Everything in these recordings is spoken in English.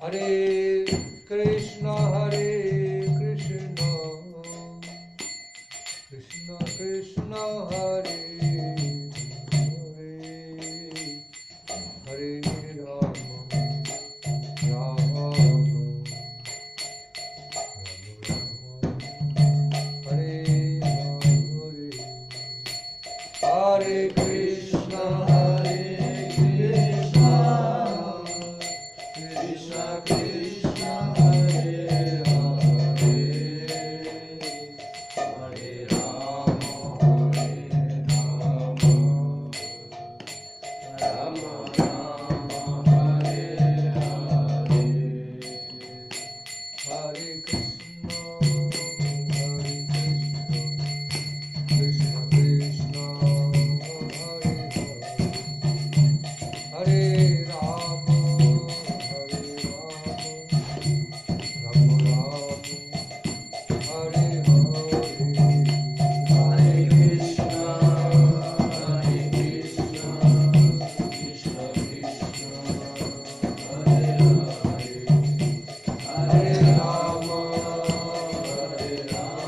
Hare Krishna, Krishna Krishna, Hare Hare, Hare Rama, Rama Hare Hare, Hare Krishna, Krishna Krishna, Hare Hare, Hare Rama, Rama Rama, Hare Hare, Hare Krishna, Krishna Krishna, Hare Hare, Hare Rama, Rama Rama, Hare Hare, Hare Krishna, Krishna Krishna, Hare Hare, Hare Rama, Hare Krishna,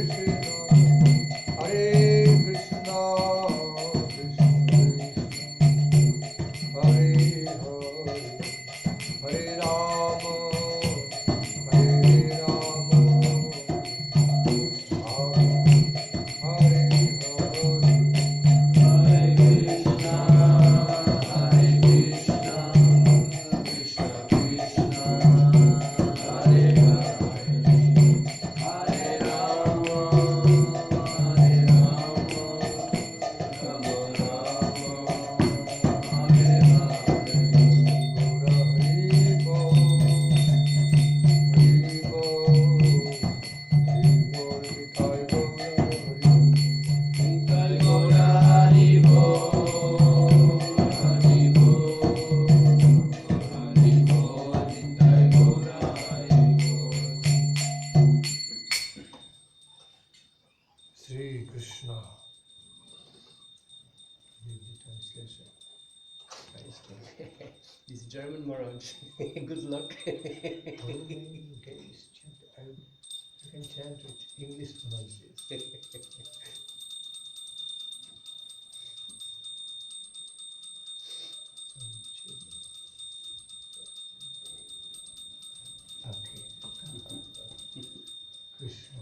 Krishna Krishna, Hare Hare, Hare Rama, Hare Rama, Hare Hare, Hare Krishna, Krishna Krishna, Hare Hare, Hare Rama, Rama Rama, Hare Hare, Sri Krishna. Read the translation. This German Maharaj. Good luck. You can chant with English pronunciation. Okay. Krishna.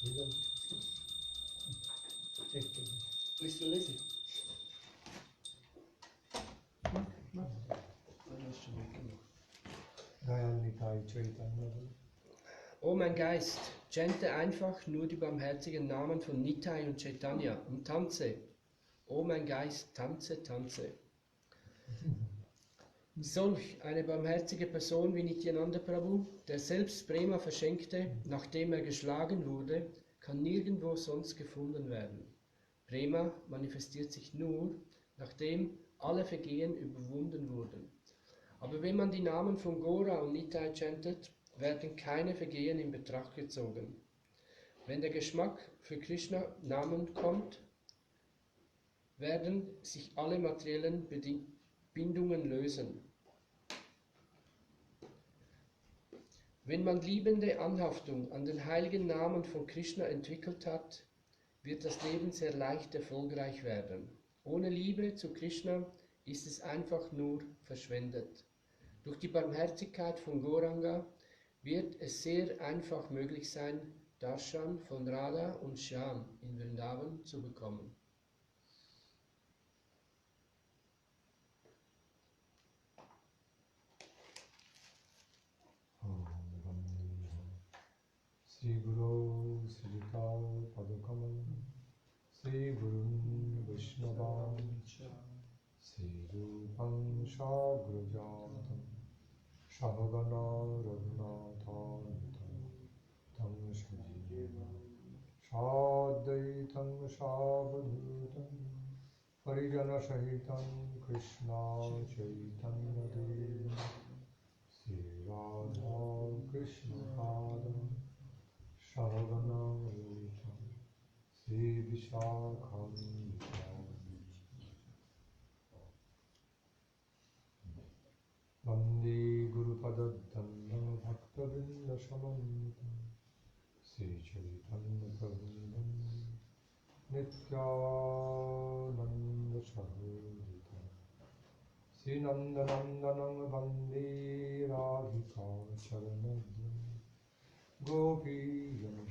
You don't take it. Listen. Gayan Chaitanya. Oh mein Geist, chante einfach nur die barmherzigen Namen von Nitai und Chaitanya und tanze. Oh mein Geist, tanze, tanze. Solch eine barmherzige Person wie Nityananda Prabhu, der selbst Prema verschenkte, nachdem er geschlagen wurde, kann nirgendwo sonst gefunden werden. Prema manifestiert sich nur, nachdem alle Vergehen überwunden wurden. Aber wenn man die Namen von Gora und Nitai chantet, werden keine Vergehen in Betracht gezogen. Wenn der Geschmack für Krishna-Namen kommt, werden sich alle materiellen Bindungen lösen. Wenn man liebende Anhaftung an den heiligen Namen von Krishna entwickelt hat, wird das Leben sehr leicht erfolgreich werden. Ohne Liebe zu Krishna ist es einfach nur verschwendet. Durch die Barmherzigkeit von Gauranga wird es sehr einfach möglich sein, Darshan von Radha und Shyam in Vrindavan zu bekommen. Sri Guru Srita Padakamal Sri Gurun Vaishnavam Sri Rupam Shagrajatam Shahagana Raghunathan Tam Shajivana Shadaitam Shabadhutam Parijana Shahitam Krishna Chaitanya Dev Sri Radha Krishna Pada Savagana Lalitam Sri Vishakam Vande Guru Padadanda Bhakta Vrinda Shamanitam Sri Chaitanya Saraswat Nityananda Saraswat Sri Nandanandanam Vande Radhika Charanam Gopi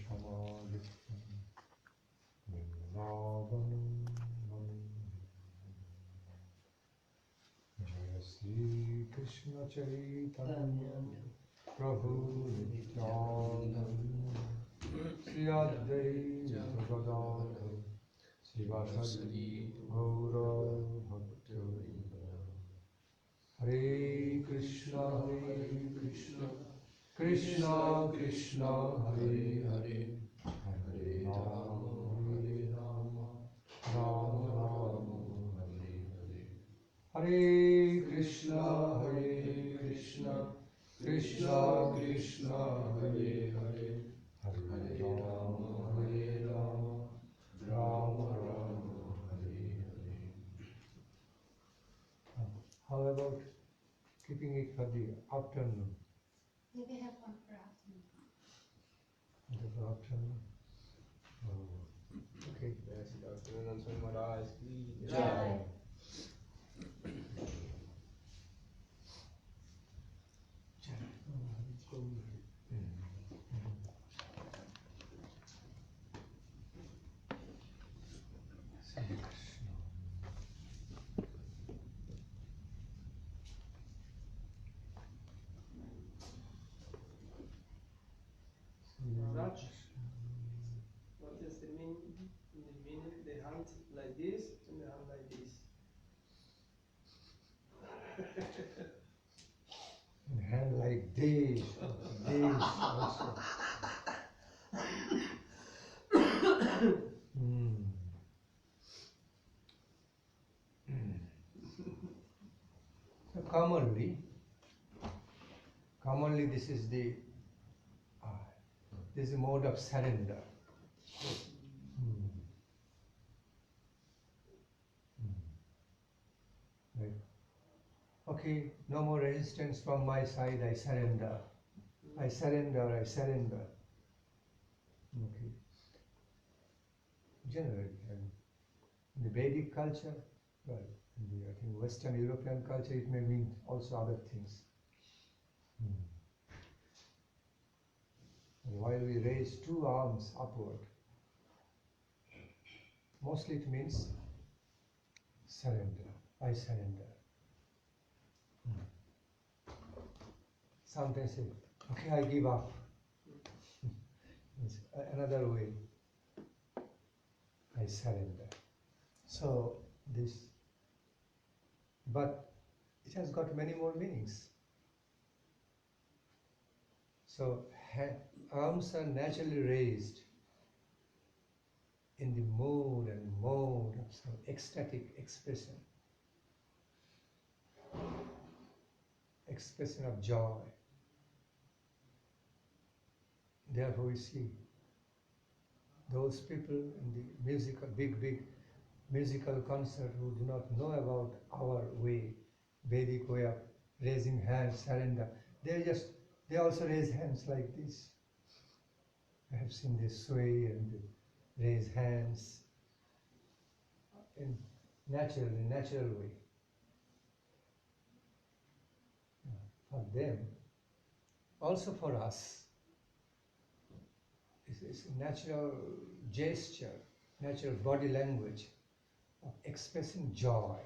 Samadhitam Vrindavanam Jaya Sri Krishna Chaitanya Prabhu Nityananda Sri Advaita Gadadhar Srivasadi Gaura Bhaktivinoda Hare Krishna Krishna Krishna Hare Hare Hare Rama Rama Rama Hare Hare Hare Krishna Krishna Krishna Hare Hare Hare Rama Rama Rama Hare Hare. How about keeping it for the afternoon? Yeah, we have one for afternoon. For afternoon? Oh. Okay. Yes, Dr. Nandan Swami Maharaj ki Jai. jai. Maharaj, what is the meaning? The hand like this and the hand like this. Hand like this also. So commonly this is the mode of surrender. Right. Okay, no more resistance from my side, I surrender. I surrender. Okay. Generally, in the Vedic culture, well, in the I think Western European culture, it may mean also other things. And while we raise two arms upward, mostly it means surrender. I surrender. Sometimes say, okay, I give up. It's another way. I surrender. So this, but it has got many more meanings. So arms are naturally raised in the mode of some ecstatic expression of joy. Therefore we see those people in the big musical concert who do not know about our way, Vedic way of raising hands, surrender. They also raise hands like this. I have seen they sway and raise hands in natural way. For them, also for us, it's a natural gesture, natural body language of expressing joy,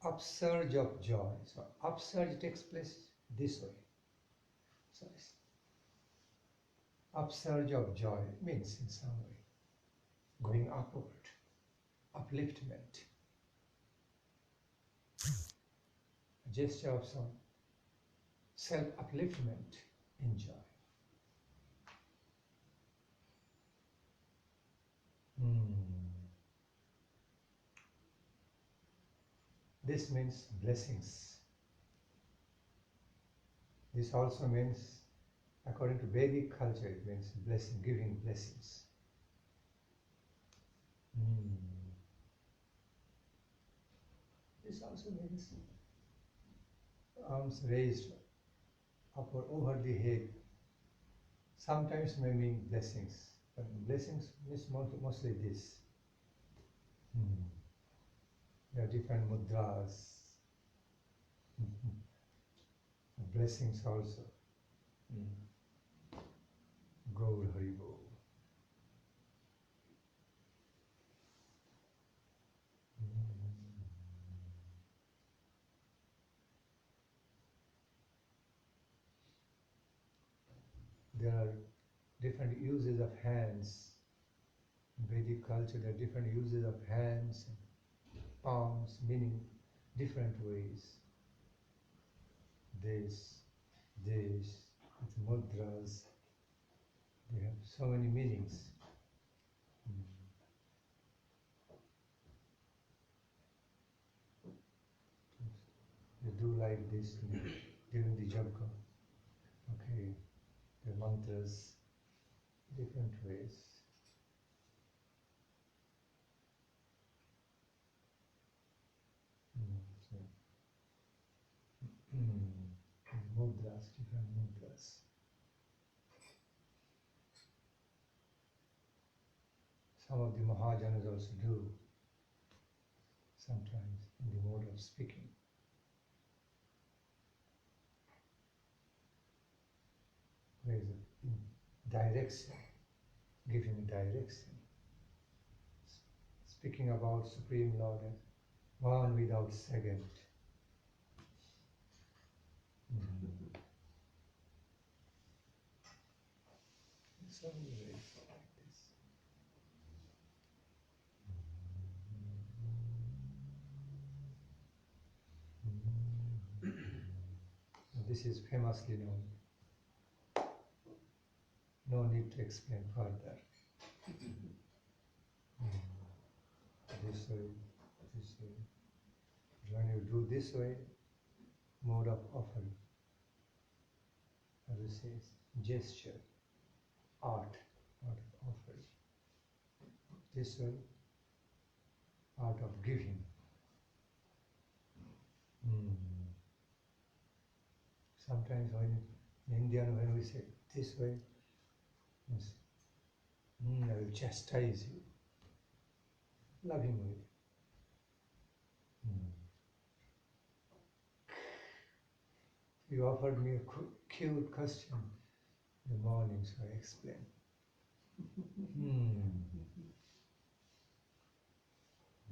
upsurge of joy. So upsurge takes place this way. So upsurge of joy means in some way going upward, upliftment, a gesture of some self-upliftment in joy. This means blessings. This also means According to Vedic culture, it means blessing, giving blessings. This also means arms raised up or over the head. Sometimes may mean blessings, but blessings means mostly this. There are different mudras, blessings also. Gaur Hari Bol. There are different uses of hands. In Vedic culture, there are different uses of hands and palms, meaning different ways. This, with mudras, they have so many meanings. You do like this during the japa. Okay, the mantras, different ways. Mudras, different mudras. Some of the Mahajanas also do, sometimes in the mode of speaking. There is a direction, giving direction. Speaking about Supreme Lord as one without second. So many ways like this. This is famously known. No need to explain further. This way, this way. When you do this way, mode of offering, how to say, gesture, art of offering. This way, art of giving. Sometimes when in Indian, when we say this way, means, I will chastise you, lovingly. You offered me a cute question in the morning, so I explained.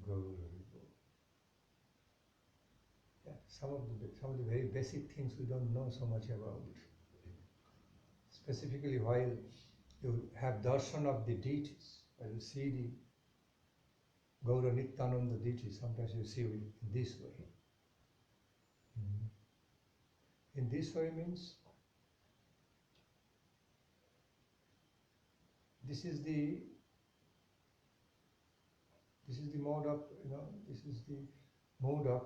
Go. Yeah, some of the very basic things we don't know so much about. Specifically, while you have darshan of the deities, while you see the Gaura Nityananda deity, sometimes you see it this way. In this way means this is the mode of, this is the mode of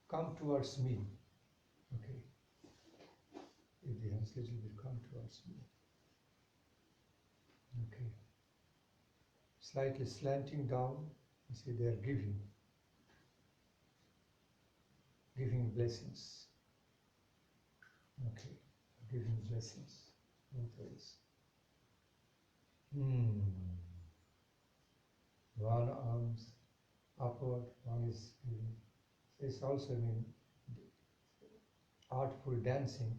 come towards me. Okay. If the hands little bit come towards me. Okay. Slightly slanting down, you see they are giving blessings. Okay, giving blessings. Both ways. One arms upward, one is giving. This also means artful dancing,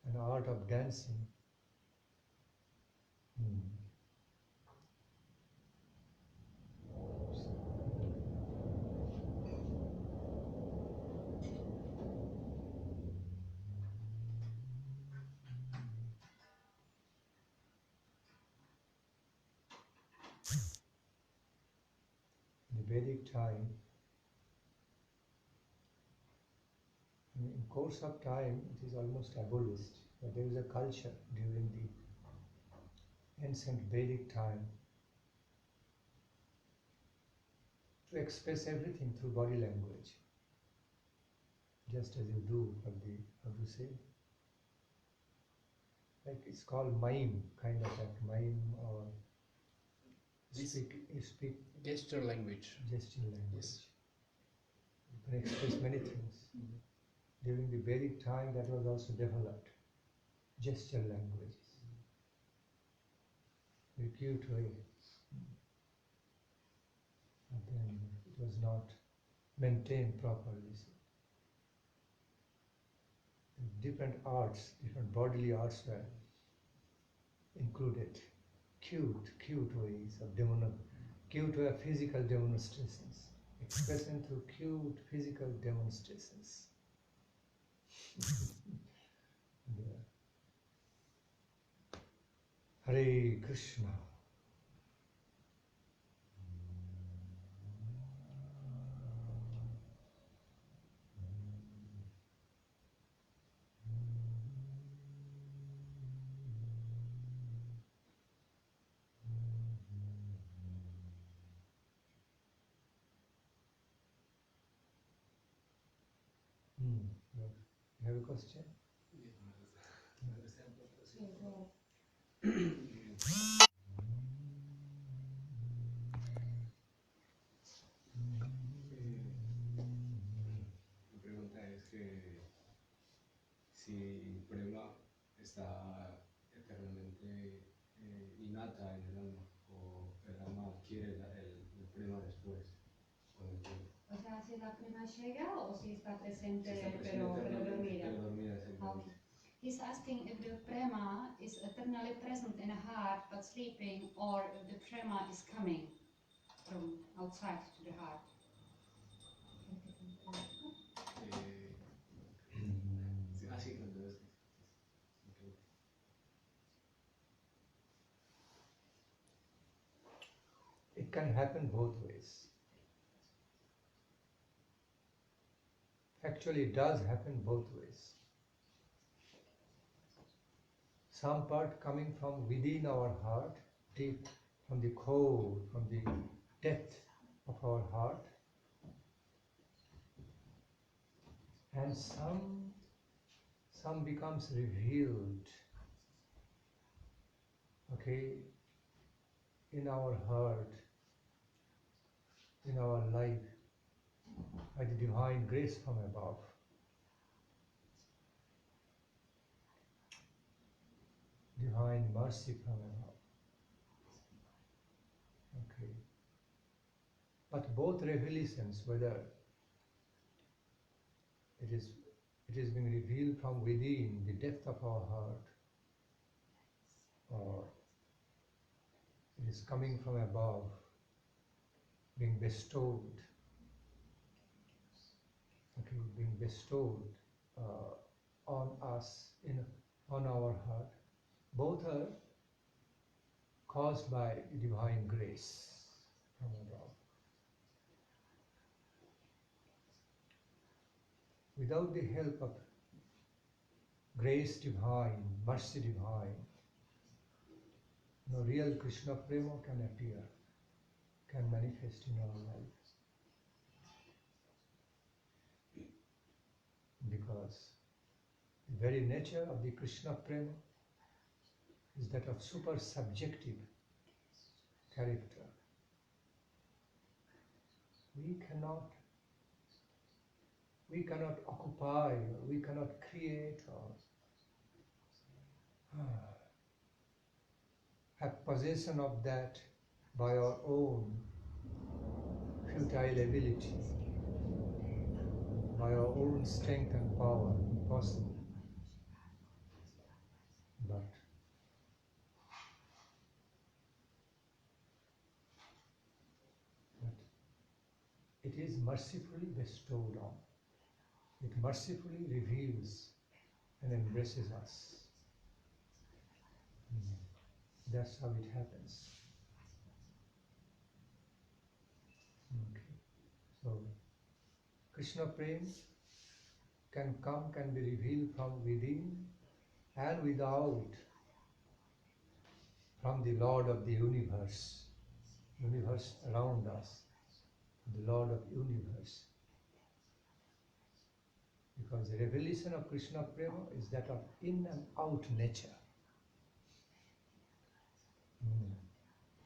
an art of dancing. Vedic time, in course of time, it is almost abolished. But there is a culture during the ancient Vedic time to express everything through body language, just as you do for the, how to say, like it's called mime, kind of like mime or This- speak Gesture language. gesture language. Yes. You can express many things. During the Vedic time, that was also developed. Gesture languages. Very cute way. But then it was not maintained properly. So different arts, different bodily arts were included. Cute ways of cute way of physical demonstrations. Expression through cute physical demonstrations. Yeah. Hare Krishna. You have a question? Mi pregunta es que si Prema está eternamente innata en el alma o el alma adquiere el Prema después, con el tiempo. O sea, si la prima llega o si está presente, Si está pero eternamente, dormida. pero dormida, Okay. exactamente. He's asking if the prema is eternally present in the heart but sleeping, or if the prema is coming from outside to the heart. Así que entonces. Okay. It can happen both ways. Actually, it does happen both ways. Some part coming from within our heart, deep from the core, from the depth of our heart, and some becomes revealed, okay, in our heart, in our life, by the divine grace from above. Divine mercy from above. Okay. But both revelations, whether it is being revealed from within the depth of our heart, or it is coming from above, being bestowed, okay, being bestowed on us, on our heart. Both are caused by divine grace from above. Without the help of grace divine, mercy divine, no real Krishna Prema can appear, can manifest in our life. Because the very nature of the Krishna Prema is that of super subjective character. We cannot occupy, or we cannot create, or have possession of that by our own futile ability, by our own strength and power. Impossible. But it is mercifully bestowed on. It mercifully reveals and embraces us. That's how it happens. Okay. So, Krishna Prem can be revealed from within and without, from the Lord of the universe around us, the Lord of universe. Because the revelation of Krishna Prema is that of in and out nature.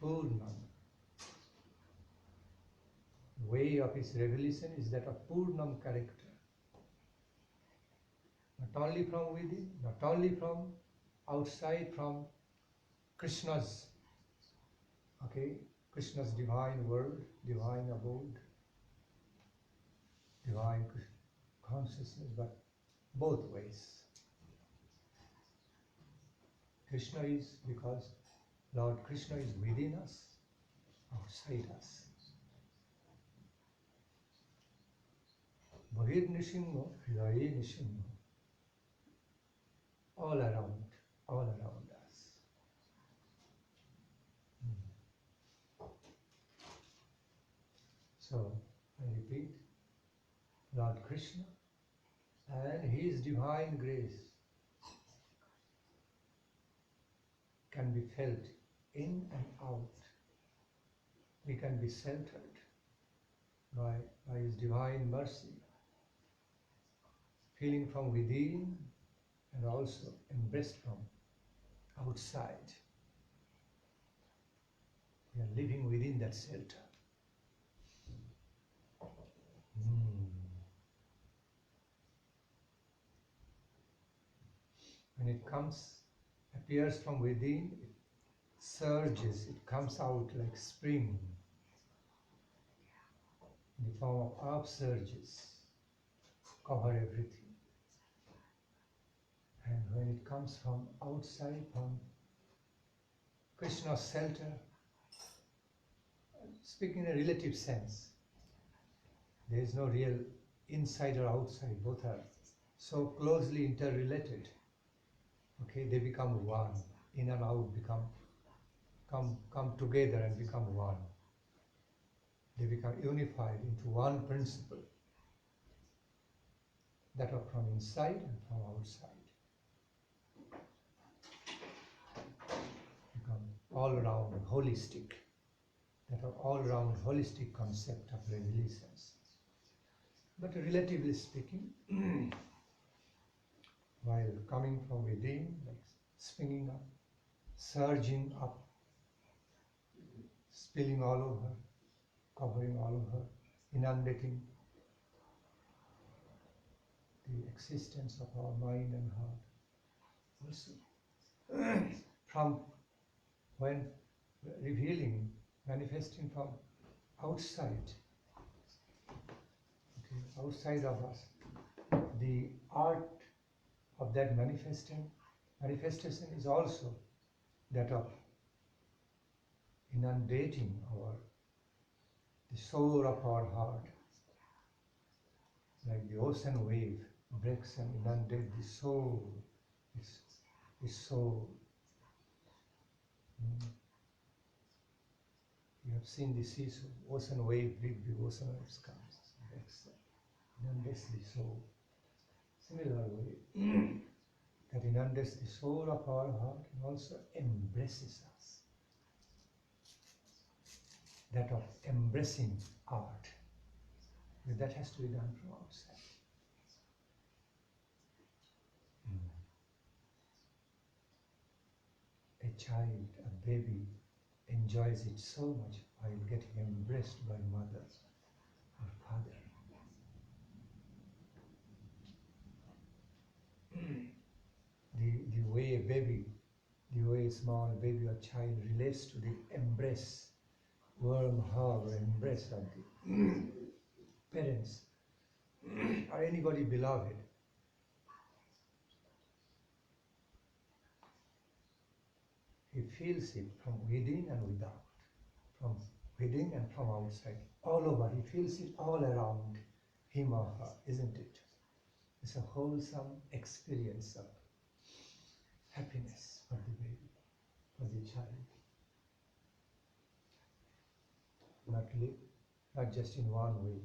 Purnam. The way of his revelation is that of Purnam character. Not only from within, not only from outside, from Krishna's, Krishna's divine world, divine abode, divine consciousness, but both ways. Krishna is because Lord Krishna is within us, outside us. Bahir Nishingo, Hridaye Nishingo. All around us. So, I repeat, Lord Krishna and His divine grace can be felt in and out. We can be centered by His divine mercy, feeling from within and also embraced from outside. We are living within that shelter. When it appears from within, it surges, it comes out like spring in the form of upsurges, cover everything. And when it comes from outside, from Krishna's shelter, speaking in a relative sense, there is no real inside or outside, both are so closely interrelated. They become one, in and out come together and become one. They become unified into one principle, that are from inside and from outside. Become all around holistic, that are all around holistic concept of revelations. But relatively speaking, while coming from within, like springing up, surging up, spilling all over, covering all over, inundating the existence of our mind and heart. Also, from when revealing, manifesting from outside, outside of us, the art of that manifestation is also that of inundating the soul of our heart, like the ocean wave breaks and inundates the soul, his soul. You have seen the seesaw, ocean wave, big ocean waves comes, breaks, inundates the soul. Similar way, that inundates the soul of our heart and also embraces us. That of embracing art, that has to be done from outside. A child, a baby, enjoys it so much while getting embraced by mother or father. The way a small baby or child relates to the embrace, warm hug or embrace of the parents or anybody beloved. He feels it from within and without, from within and from outside, all over. He feels it all around him or her, isn't it? It's a wholesome experience of happiness for the baby, for the child. Not just in one way.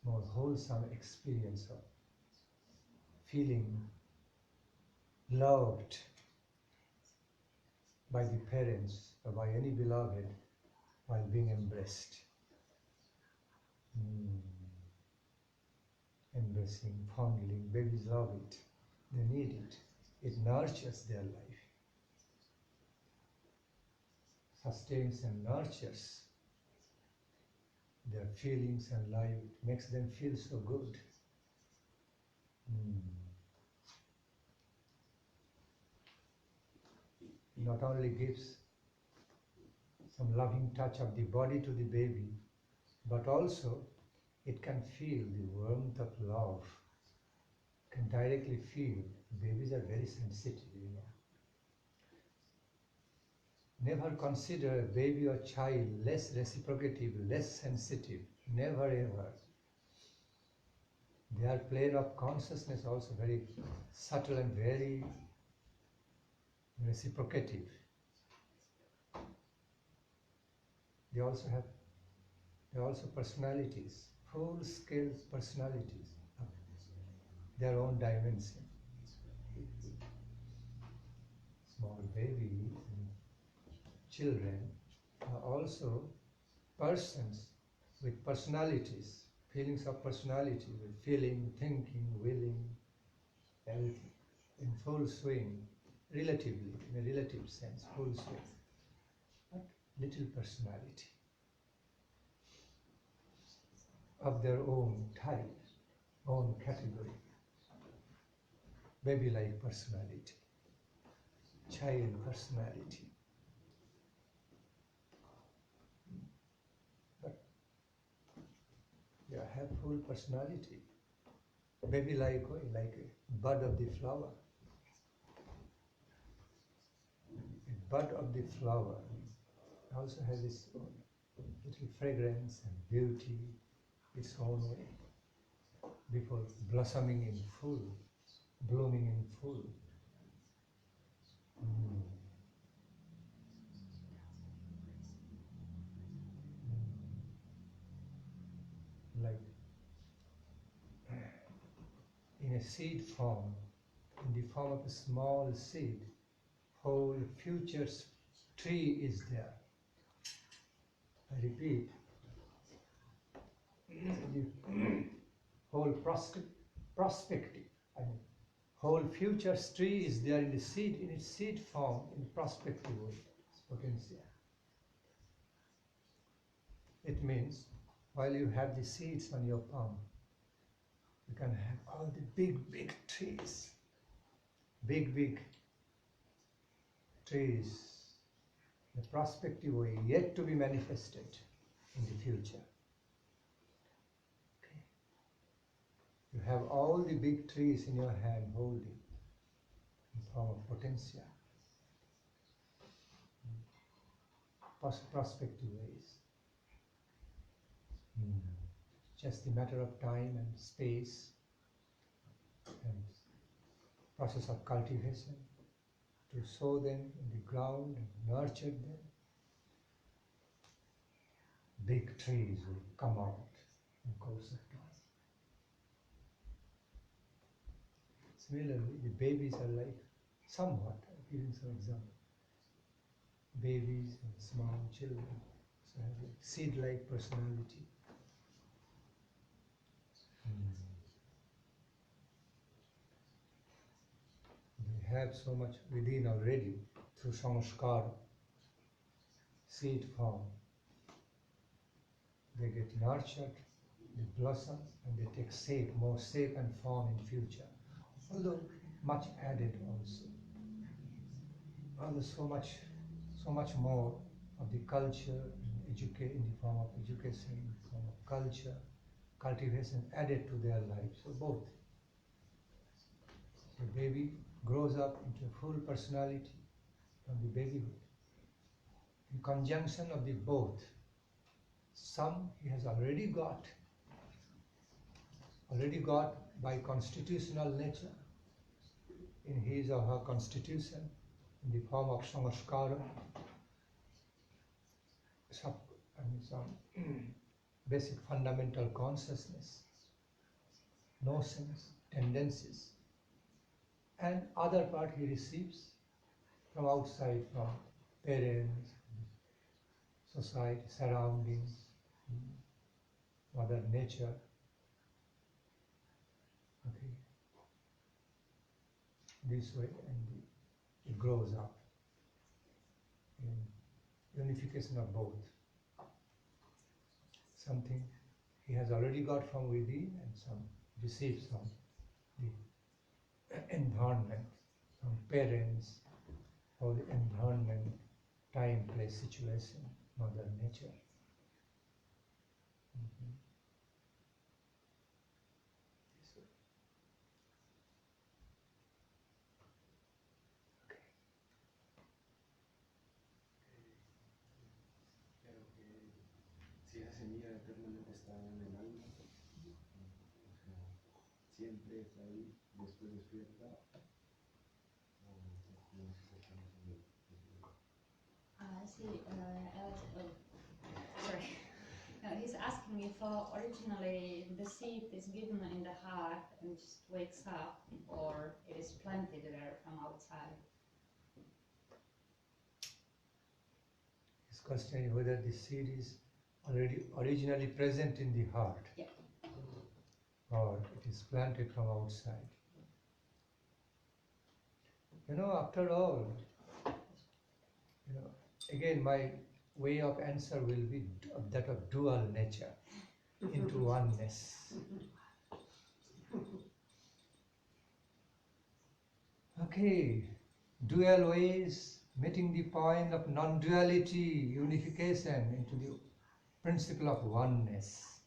More wholesome experience of feeling loved by the parents or by any beloved while being embraced. Embracing, fondling, babies love it. They need it. It nurtures their life. sustains and nurtures their feelings and life. It makes them feel so good. Not only gives some loving touch of the body to the baby, but also it can feel the warmth of love, can directly feel. Babies are very sensitive, you know. Never consider a baby or child less reciprocative, less sensitive. Never ever. Their plane of consciousness also very subtle and very reciprocative. They are also personalities, full-scale personalities of their own dimension. Small babies and children are also persons with personalities, feelings of personality, with feeling, thinking, willing, everything in full swing, relatively, in a relative sense, full swing, but little personality of their own type, own category, baby-like personality, child personality. But they have full personality, baby-like, like a bud of the flower. A bud of the flower also has its own little fragrance and beauty, its own way, before blossoming in full, blooming in full. Like in a seed form, in the form of a small seed, whole future tree is there. I repeat, the whole prospective, I mean, whole future tree is there in the seed, in its seed form, in prospective way, potential. It means while you have the seeds on your palm, you can have all the big, big trees, big trees, the prospective way yet to be manifested in the future. Okay. You have all the big trees in your hand holding in form of potential, prospective ways. Just a matter of time and space and process of cultivation to sow them in the ground and nurture them. Big trees will come out in the course of time. Similarly, the babies are like somewhat, giving some example. Babies and small children so have a seed-like personality. They have so much within already through samskara, seed form. They get nurtured, they blossom, and they take shape, more shape and form in future. Although much added also. Although so much more of the culture in the form of education, in the form of culture, cultivation added to their lives. So both. The baby grows up into a full personality from the babyhood. In conjunction of the both, some he has already got by constitutional nature, in his or her constitution, in the form of samskara, some basic fundamental consciousness, notions, tendencies, and other part he receives from outside, from parents, society, surroundings, Mother Nature. Okay. This way, and it grows up unification of both. Something he has already got from within and some received from the environment, from parents, or the environment, time, place, situation, Mother Nature. Mhm. This way. Okay. Creo que si esa semilla eternamente está en el alma, o sea, siempre está ahí, después despierta, o no es exactamente Sorry. He's asking if originally the seed is given in the heart and just wakes up, or it is planted there from outside. His question is whether the seed is already originally present in the heart, Yeah. or it is planted from outside. After all, again my way of answer will be that of dual nature into oneness. Okay, dual ways, meeting the point of non-duality, unification into the principle of oneness.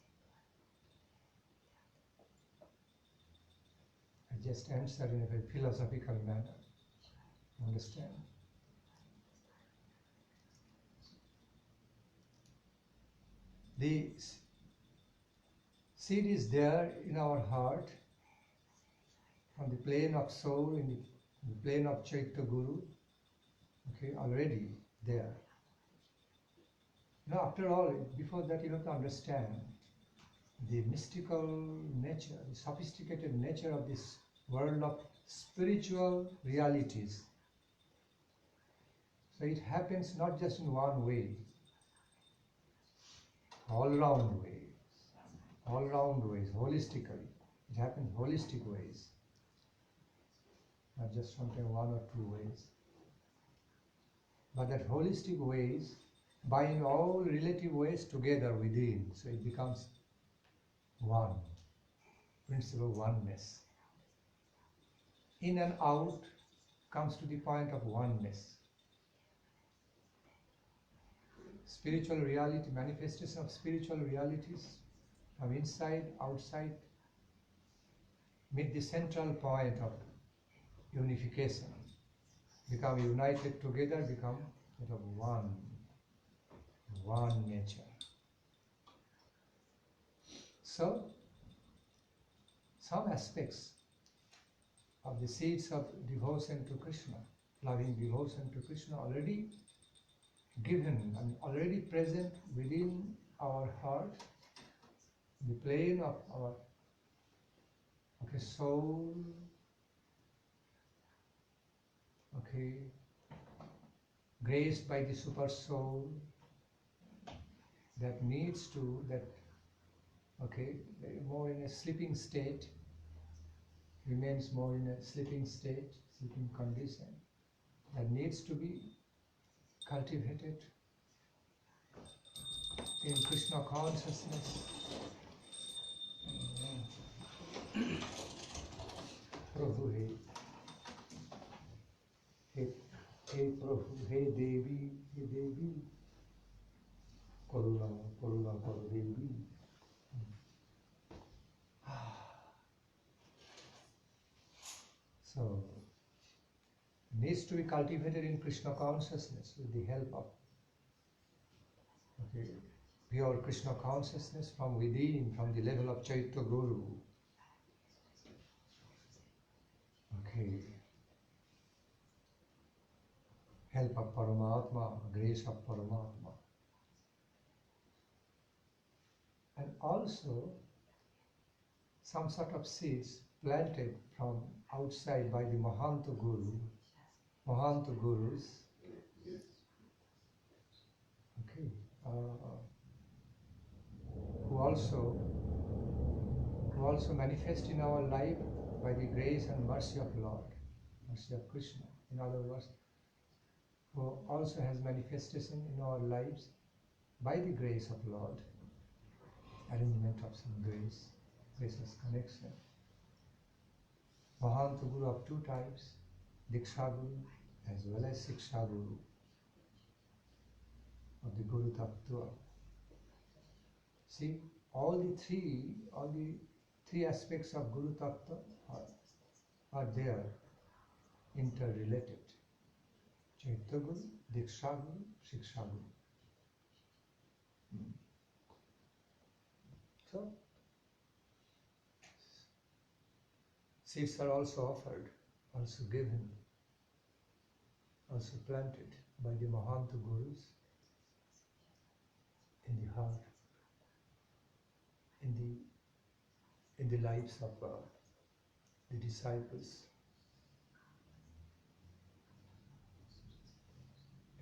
I just answered in a very philosophical manner. Understand? The seed is there in our heart, on the plane of soul, in the plane of Chaitya Guru, okay, already there. After all, before that you have to understand the mystical nature, the sophisticated nature of this world of spiritual realities. So it happens not just in one way, all round ways, holistically. It happens holistic ways, not just something one or two ways. But that holistic ways bind all relative ways together within, so it becomes one, principle oneness. In and out comes to the point of oneness. Spiritual reality, manifestation of spiritual realities from inside, outside, meet the central point of unification. Become united together, become that of one nature. So, some aspects of the seeds of devotion to Krishna, loving devotion to Krishna already given and already present within our heart, the plane of our soul, graced by the super soul that needs to, more in a sleeping state, remains more in a sleeping state, sleeping condition, that needs to be cultivated in Krishna consciousness. Prabhu, hey Prabhu, hey Devi, Karuna, Karo Devi. So, needs to be cultivated in Krishna consciousness with the help of pure Krishna consciousness from within, from the level of Chaitya Guru. Help of Paramatma, grace of Paramatma. And also some sort of seeds planted from outside by the Mahanta Gurus, who also manifest in our life by the grace and mercy of Lord, mercy of Krishna. In other words, who also has manifestation in our lives by the grace of Lord, arrangement of some gracious connection. Mahanta Guru of two types, Diksha Guru as well as Siksha Guru of the Guru Tattva. See, all the three aspects of Guru Tattva are there, interrelated. Chaitya Guru, Diksha Guru, Siksha Guru. So, seeds are also offered, also given, also planted by the Mahanta Gurus in the heart, in the lives of the disciples,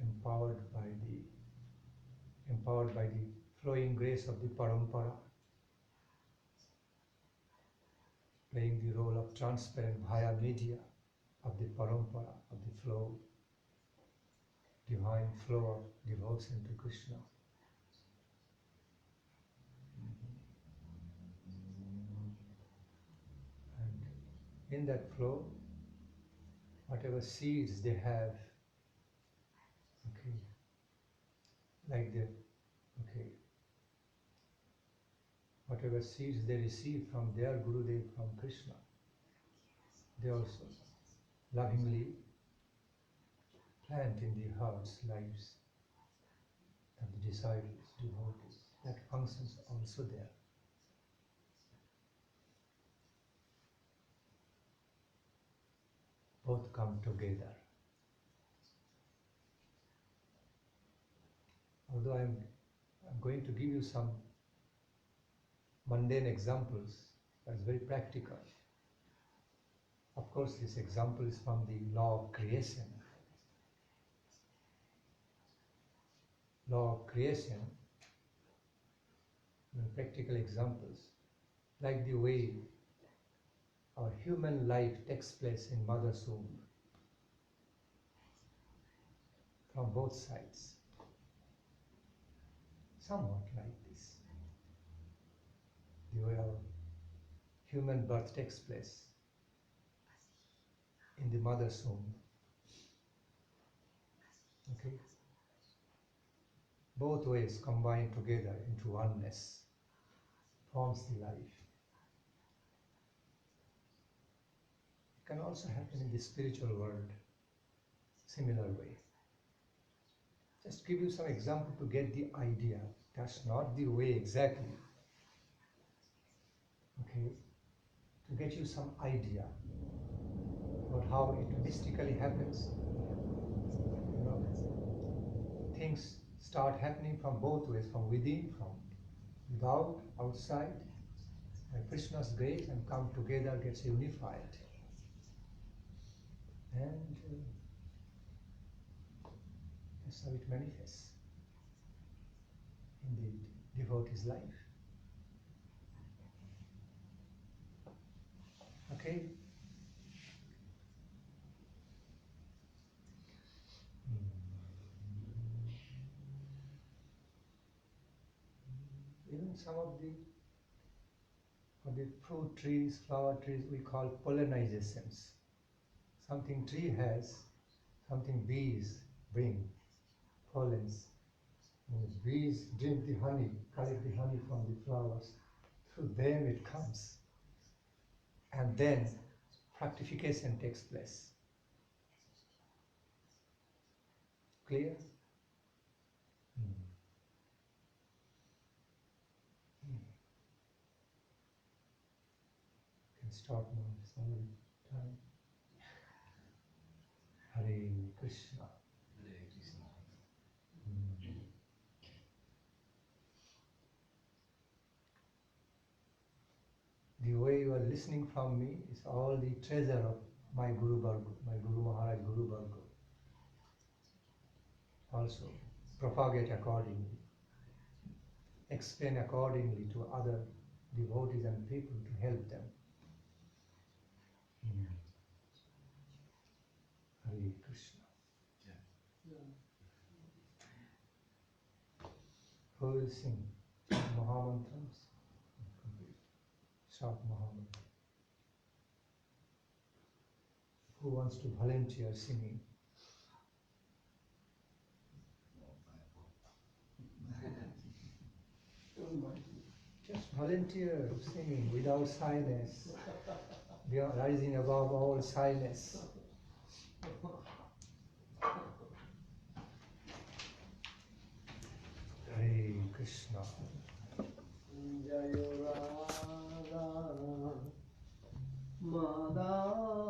empowered by the flowing grace of the Parampara, playing the role of transparent via media of the Parampara, of the flow, divine flow of devotion to Krishna. And in that flow, whatever seeds they have, whatever seeds they receive from their Gurudev, from Krishna, they also lovingly plant in the hearts, lives of the disciples, devotees. That functions also there. Both come together. Although I'm going to give you some mundane examples, that's very practical. Of course, this example is from the law of creation. Law of creation, practical examples, like the way our human life takes place in mother's womb, from both sides. Somewhat like this. The way our human birth takes place in the mother's womb. Okay? Both ways combined together into oneness forms the life. It can also happen in the spiritual world, similar way. Just give you some example to get the idea. That's not the way exactly. Okay? To get you some idea about how it mystically happens. You know, things start happening from both ways, from within, from without, outside, by Krishna's grace, and come together, gets unified. And that's how it manifests in the devotee's life. Okay? Even some of the fruit trees, flower trees, we call pollenizations. Something tree has, something bees bring, pollens. And the bees drink the honey, collect the honey from the flowers. Through them it comes. And then fructification takes place. Clear? Can start now, it's already time. Hare Krishna. Hare Krishna. The way you are listening from me is all the treasure of my Guru Varga, my Guru Maharaj, Guru Varga. Also, propagate accordingly, explain accordingly to other devotees and people to help them. Hare Krishna. Yeah. Who will sing Mahamantras? Short Mahamantra. Who wants to volunteer singing? Just volunteer singing without shyness. We are rising above all shyness. Hare Krishna. Jayo Radha Madhava